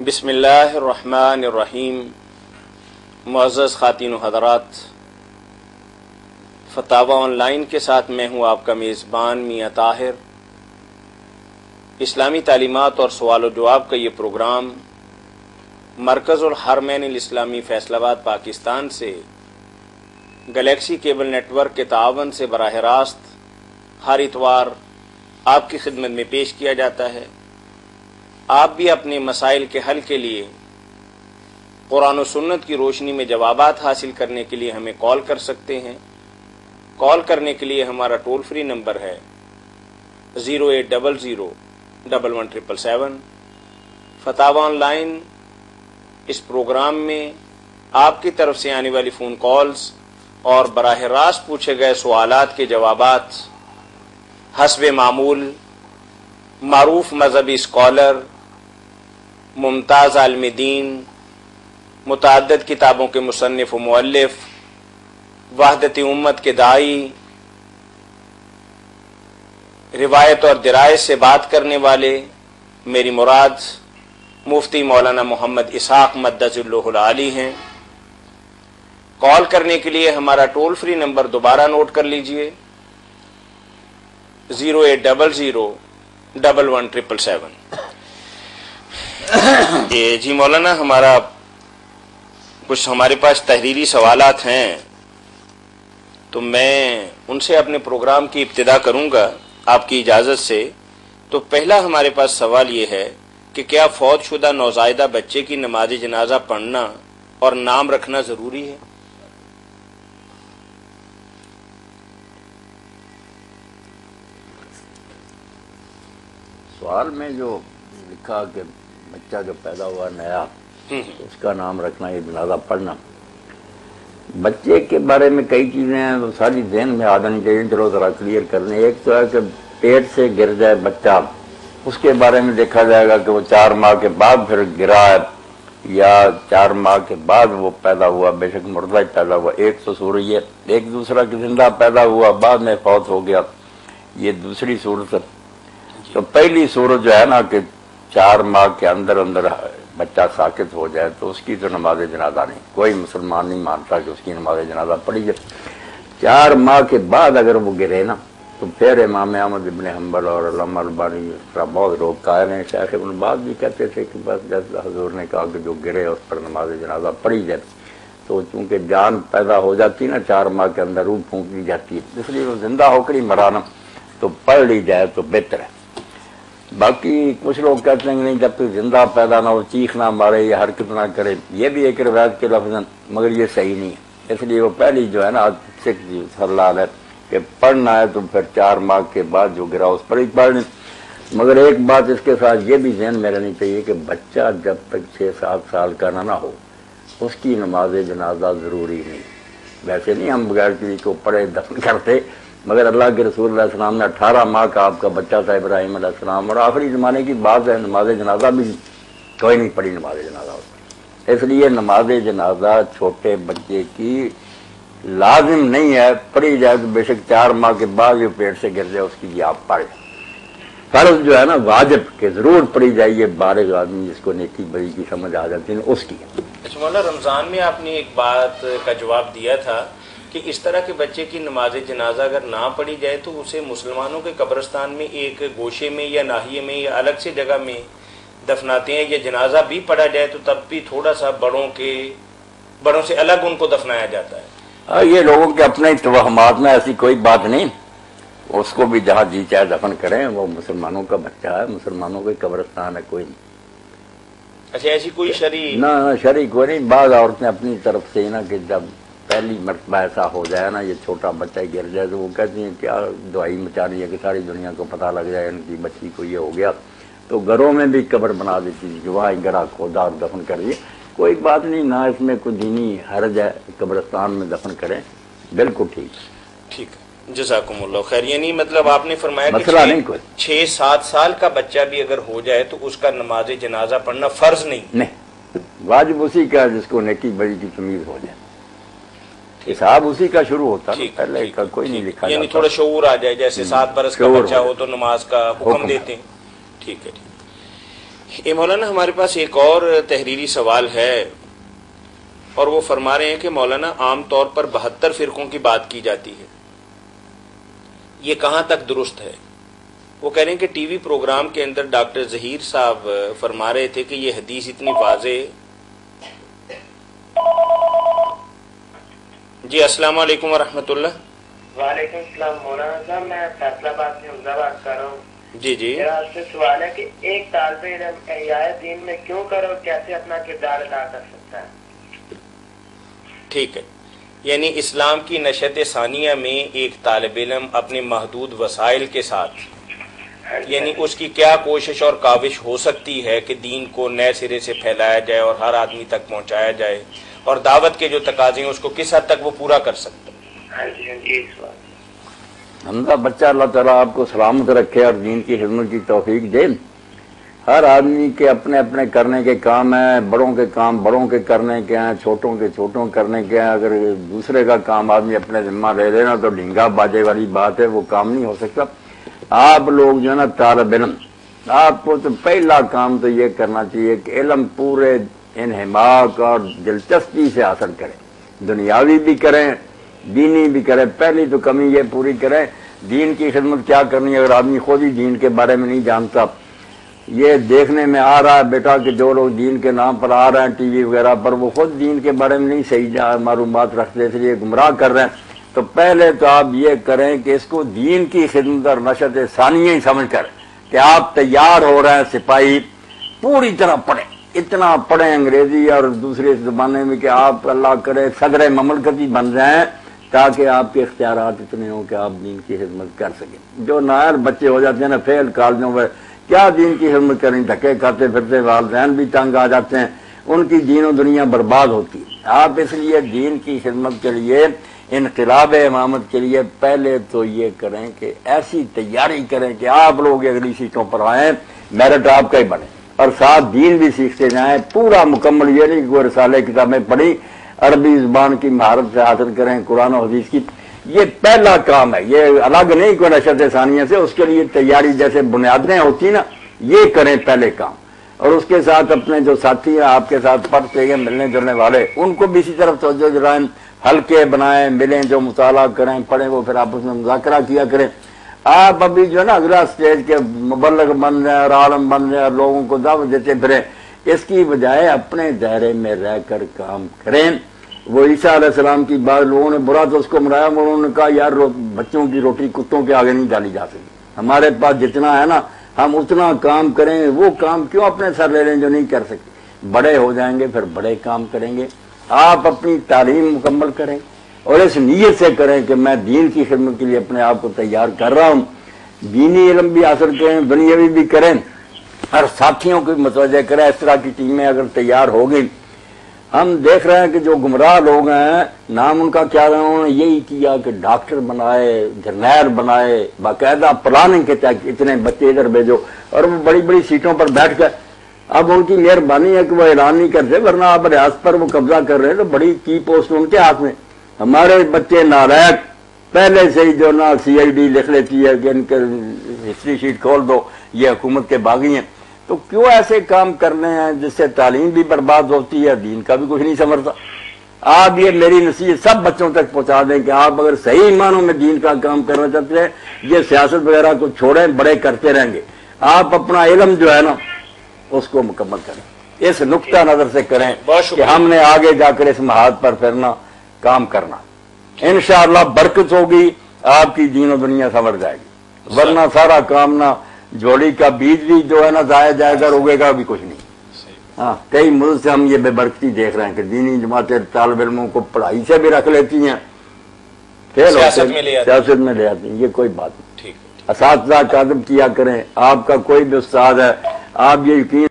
بسم اللہ الرحمن الرحیم۔ معزز خواتین و حضرات، فتاوی آن لائن کے ساتھ میں ہوں آپ کا میزبان میاں طاہر۔ اسلامی تعلیمات اور سوال و جواب کا یہ پروگرام مرکز الحرمین الاسلامی فیصل آباد پاکستان سے گلیکسی کیبل نیٹ ورک کے تعاون سے براہ راست ہر اتوار آپ کی خدمت میں پیش کیا جاتا ہے۔ آپ بھی اپنے مسائل کے حل کے لیے قرآن و سنت کی روشنی میں جوابات حاصل کرنے کے لیے ہمیں کال کر سکتے ہیں۔ کال کرنے کے لیے ہمارا ٹول فری نمبر ہے 08001177777۔ فتاوی آن لائن اس پروگرام میں آپ کی طرف سے آنے والی فون کالز اور براہ راست پوچھے گئے سوالات کے جوابات حسب معمول معروف مذہبی اسکالر، ممتاز عالم دین، متعدد کتابوں کے مصنف و مؤلف، وحدت امت کے داعی، روایت اور درایت سے بات کرنے والے، میری مراد مفتی مولانا محمد اسحاق مدث اللہ العالی ہیں۔ کال کرنے کے لیے ہمارا ٹول فری نمبر دوبارہ نوٹ کر لیجئے 08011177777۔ جی مولانا، ہمارے پاس تحریری سوالات ہیں تو میں ان سے اپنے پروگرام کی ابتدا کروں گا آپ کی اجازت سے۔ تو پہلا ہمارے پاس سوال یہ ہے کہ کیا فوت شدہ نوزائیدہ بچے کی نماز جنازہ پڑھنا اور نام رکھنا ضروری ہے؟ سوال میں جو لکھا کہ بچہ جو پیدا ہوا نیا اس کا نام رکھنا، یہ جنازہ پڑھنا، بچے کے بارے میں کئی چیزیں ہیں وہ ساری ذہن میں آ جانی چاہیے، چلو ذرا کلیئر کرنے۔ ایک تو ہے کہ پیٹ سے گر جائے بچہ، اس کے بارے میں دیکھا جائے گا کہ وہ 4 ماہ کے بعد پھر گرا ہے یا 4 ماہ کے بعد وہ پیدا ہوا، بے شک مردہ ہی پیدا ہوا، ایک تو صورت یہ، ایک دوسرا کہ زندہ پیدا ہوا بعد میں فوت ہو گیا، یہ دوسری صورت۔ تو پہلی صورت جو ہے نا کہ 4 ماہ کے اندر بچہ ساکت ہو جائے تو اس کی تو نماز جنازہ نہیں، کوئی مسلمان نہیں مانتا کہ اس کی نماز جنازہ پڑھی جائے۔ 4 ماہ کے بعد اگر وہ گرے نا تو پھر امام احمد بن حنبل اور علامہ البانی اس طرح بہت لوگ قائل ہیں، شیخ ابن باز بھی کہتے تھے کہ بس جیسے حضور نے کہا کہ جو گرے اس پر نماز جنازہ پڑھی جائے، تو چونکہ جان پیدا ہو جاتی نا 4 ماہ کے اندر، روح پھونک دی جاتی ہے، اس لیے وہ زندہ ہو کر ہی مرانا تو پڑھ لی جائے تو بہتر ہے۔ باقی کچھ لوگ کہتے ہیں کہ نہیں، جب تک زندہ پیدا نہ ہو چیخ نہ مارے یا حرکت نہ کرے، یہ بھی ایک روایت کے لفظ ہیں مگر یہ صحیح نہیں ہے۔ اس لیے وہ پہلی جو ہے نا سکھ جی سرلال ہے کہ پڑھنا ہے تو پھر 4 ماہ کے بعد جو گرا اس پر ہی پڑھ لیں۔ مگر ایک بات اس کے ساتھ یہ بھی ذہن میں رہنی چاہیے کہ بچہ جب تک 6-7 سال کا نہ ہو اس کی نماز جنازہ ضروری نہیں۔ ویسے نہیں ہم بغیر کسی کو پڑھے دفن کرتے، مگر اللہ کے رسول علیہ السلام نے 18 ماہ کا آپ کا بچہ تھا ابراہیم علیہ السلام، اور آخری زمانے کی بات ہے نماز جنازہ بھی کوئی نہیں پڑھی نماز جنازہ اس پر۔ اس لیے نماز جنازہ چھوٹے بچے کی لازم نہیں ہے، پڑھی جائے تو بے شک 4 ماہ کے بعد جو پیٹ سے گر جائے اس کی بھی آپ پڑھیں۔ فرض جو ہے نا واجب کہ ضرور پڑھی جائیے، بالغ آدمی جس کو نیکی بری کی سمجھ آ جاتی ہے اس کی۔ اچھا مولانا، رمضان میں آپ نے ایک بات کا جواب دیا تھا کہ اس طرح کے بچے کی نماز جنازہ اگر نہ پڑھی جائے تو اسے مسلمانوں کے قبرستان میں ایک گوشے میں یا ناحیے میں یا الگ سے جگہ میں دفناتے ہیں، یا جنازہ بھی پڑھا جائے تو تب بھی تھوڑا سا بڑوں سے الگ ان کو دفنایا جاتا ہے۔ یہ لوگوں کے اپنے توہمات میں ایسی کوئی بات نہیں، اس کو بھی جہاں جی چاہے دفن کریں، وہ مسلمانوں کا بچہ ہے، مسلمانوں کا قبرستان ہے، کوئی نہیں۔ اچھا، ایسی کوئی شرعی نہ شرعی کوئی نہیں۔ بعض عورتیں اپنی طرف سے نا کہ جب پہلی مرتبہ ایسا ہو جائے نا یہ چھوٹا بچہ گر جائے تو وہ کہتی ہیں کیا دعائی مچانی ہے کہ ساری دنیا کو پتہ لگ جائے ان کی بچی کو یہ ہو گیا، تو گھروں میں بھی قبر بنا دیتی تھی کہ وہاں گرا کھودا اور دفن کر دیے۔ کوئی بات نہیں، نہ اس میں کوئی دینی حرج ہے، قبرستان میں دفن کریں، بالکل ٹھیک ہے۔ جزاکم اللہ خیر۔ یعنی مطلب آپ نے فرمایا مسئلہ نہیں کوئی، 6-7 سال کا بچہ بھی اگر ہو جائے تو اس کا نماز جنازہ پڑھنا فرض نہیں، واجب اسی کا جس کو نیکی بری کی تمیز ہو جائے، حساب اسی کا شروع ہوتا ہے، پہلے کا کوئی نہیں لکھا جاتا، یعنی تھوڑا شعور آ جائے، جیسے 7 برس کا بچہ ہو تو نماز کا حکم دیتے ہیں۔ ٹھیک ہے۔ مولانا ہمارے پاس ایک اور تحریری سوال ہے، اور وہ فرما رہے ہیں کہ مولانا عام طور پر 72 فرقوں کی بات کی جاتی ہے، یہ کہاں تک درست ہے؟ وہ کہہ رہے ہیں کہ ٹی وی پروگرام کے اندر ڈاکٹر ظہیر صاحب فرما رہے تھے کہ یہ حدیث اتنی واضح۔ جی السلام علیکم ورحمۃ اللہ۔ وعلیکم السلام مولانا صاحب، میں فیصلہ آباد سے حمزہ بات کر رہا ہوں۔ جی جی، میرا آپ سے سوال ہے کہ ایک طالب علم احیاء دین میں کیوں کرے اور کیسے اپنا کردار ادا کر سکتا ہے؟ ٹھیک ہے، یعنی اسلام کی نشأت ثانیہ میں ایک طالب علم اپنے محدود وسائل کے ساتھ، یعنی اس کی کیا کوشش اور کاوش ہو سکتی ہے کہ دین کو نئے سرے سے پھیلایا جائے اور ہر آدمی تک پہنچایا جائے، اور دعوت کے جو تقاضے ہیں اس کو کس حد تک وہ پورا کر سکتا ہے؟ ہاں جی سوال حمزہ بچہ اللہ تعالیٰ آپ کو سلامت رکھے اور دین کی خدمت کی توفیق دے۔ ہر آدمی کے اپنے اپنے کرنے کے کام ہیں، بڑوں کے کام بڑوں کے کرنے کے ہیں، چھوٹوں کے چھوٹوں کرنے کے ہیں۔ اگر دوسرے کا کام آدمی اپنے ذمہ لے لینا تو ڈھینگا باجے والی بات ہے، وہ کام نہیں ہو سکتا۔ آپ لوگ جو ہے نا طالب علم، آپ کو تو پہلا کام تو یہ کرنا چاہیے کہ علم پورے انہماک اور دلچسپی سے حاصل کریں، دنیاوی بھی کریں دینی بھی کریں۔ پہلی تو کمی یہ پوری کریں، دین کی خدمت کیا کرنی ہے اگر آدمی خود ہی دین کے بارے میں نہیں جانتا۔ یہ دیکھنے میں آ رہا ہے بیٹا کہ جو لوگ دین کے نام پر آ رہے ہیں ٹی وی وغیرہ پر، وہ خود دین کے بارے میں نہیں صحیح معلومات رکھتے، اس لیے گمراہ کر رہے ہیں۔ تو پہلے تو آپ یہ کریں کہ اس کو دین کی خدمت اور نشأت ثانیہ ہی سمجھ کر کہ آپ تیار ہو رہے ہیں سپاہی، پوری طرح پڑھیں، اتنا پڑھیں انگریزی اور دوسرے زبانے میں کہ آپ اللہ کرے صدر مملکتی بن جائیں، تاکہ آپ کے اختیارات اتنے ہوں کہ آپ دین کی خدمت کر سکیں۔ جو نائر بچے ہو جاتے ہیں نا فیل کالجوں میں، کیا دین کی خدمت کریں، دھکے کھاتے پھرتے، والدین بھی تنگ آ جاتے ہیں، ان کی دین و دنیا برباد ہوتی ہے۔ آپ اس لیے دین کی خدمت کے لیے، انقلاب امامت کے لیے پہلے تو یہ کریں کہ ایسی تیاری کریں کہ آپ لوگ اگلی سیٹوں پر آئیں، میرٹ آپ کا ہی بنے، اور ساتھ دین بھی سیکھتے جائیں پورا مکمل۔ یہ نہیں کہ کوئی رسالے کتابیں پڑھی، عربی زبان کی مہارت سے حاصل کریں، قرآن و حدیث کی، یہ پہلا کام ہے، یہ الگ نہیں کوئی نشأت ثانیہ سے۔ اس کے لیے تیاری جیسے بنیادیں ہوتی نا، یہ کریں پہلے کام، اور اس کے ساتھ اپنے جو ساتھی ہیں آپ کے ساتھ پڑھتے ہیں ملنے جلنے والے، ان کو بھی اسی طرف توجہ دلائیں، ہلکے بنائیں، ملیں، جو مطالعہ کریں پڑھیں وہ پھر آپس میں مذاکرہ کیا کریں۔ آپ ابھی جو ہے نا اگلا اسٹیج کے مبلغ بن رہے ہیں اور عالم بن رہے ہیں اور لوگوں کو دعوت دیتے پھریں، اس کی بجائے اپنے دائرے میں رہ کر کام کریں۔ وہ عیسیٰ علیہ السلام کی بات لوگوں نے برا تو اس کو منایا، انہوں نے کہا یار بچوں کی روٹی کتوں کے آگے نہیں ڈالی جا سکتی، ہمارے پاس جتنا ہے نا ہم اتنا کام کریں، وہ کام کیوں اپنے سر لے لیں جو نہیں کر سکتے۔ بڑے ہو جائیں گے پھر بڑے کام کریں گے۔ آپ اپنی تعلیم مکمل کریں اور اس نیت سے کریں کہ میں دین کی خدمت کے لیے اپنے آپ کو تیار کر رہا ہوں، دینی علم بھی حاصل کریں، دنیاوی بھی کریں، اور ساتھیوں کو بھی متوجہ کریں۔ اس طرح کی ٹیمیں اگر تیار ہو گئی، ہم دیکھ رہے ہیں کہ جو گمراہ لوگ ہیں نام ان کا کیا رہے ہیں، انہوں نے یہی کیا کہ ڈاکٹر بنائے، جرنیل بنائے، باقاعدہ پلاننگ کے تحت اتنے بچے ادھر بھیجو، اور وہ بڑی بڑی سیٹوں پر بیٹھ کر، اب ان کی مہربانی ہے کہ وہ اعلان نہیں کرتے، ورنہ اب ریاست پر وہ قبضہ کر رہے ہیں تو بڑی کی پوسٹ ان کے ہاتھ میں۔ ہمارے بچے نالائق پہلے سے ہی جو نا سی آئی ڈی لکھ لیتی ہے کہ ان کے ہسٹری شیٹ کھول دو، یہ حکومت کے باغی ہیں۔ تو کیوں ایسے کام کرنے ہیں جس سے تعلیم بھی برباد ہوتی ہے، دین کا بھی کچھ نہیں سمجھتا۔ آپ یہ میری نصیحت سب بچوں تک پہنچا دیں کہ آپ اگر صحیح معنوں میں دین کا کام کرنا چاہتے ہیں، یہ سیاست وغیرہ کو چھوڑیں، بڑے کرتے رہیں گے، آپ اپنا علم جو ہے نا اس کو مکمل کریں، اس نقطہ نظر سے کریں کہ ہم نے آگے جا کر اس محاذ پر پھرنا، کام کرنا، انشاءاللہ برکت ہوگی، آپ کی دین و دنیا سنور جائے گی، ورنہ سارا کام نہ جوڑی کا بیج بھی جو ہے نا ضائع جائے گا، روگے گا بھی کچھ نہیں۔ ہاں کئی ملک سے ہم یہ بے برکتی دیکھ رہے ہیں کہ دینی جماعتیں طالب علموں کو پڑھائی سے بھی رکھ لیتی ہیں، سیاست میں لے آتی ہیں، یہ کوئی بات نہیں۔ اساتذہ کا ادب کیا کریں، آپ کا کوئی بھی استاد ہے، آپ یہ یقین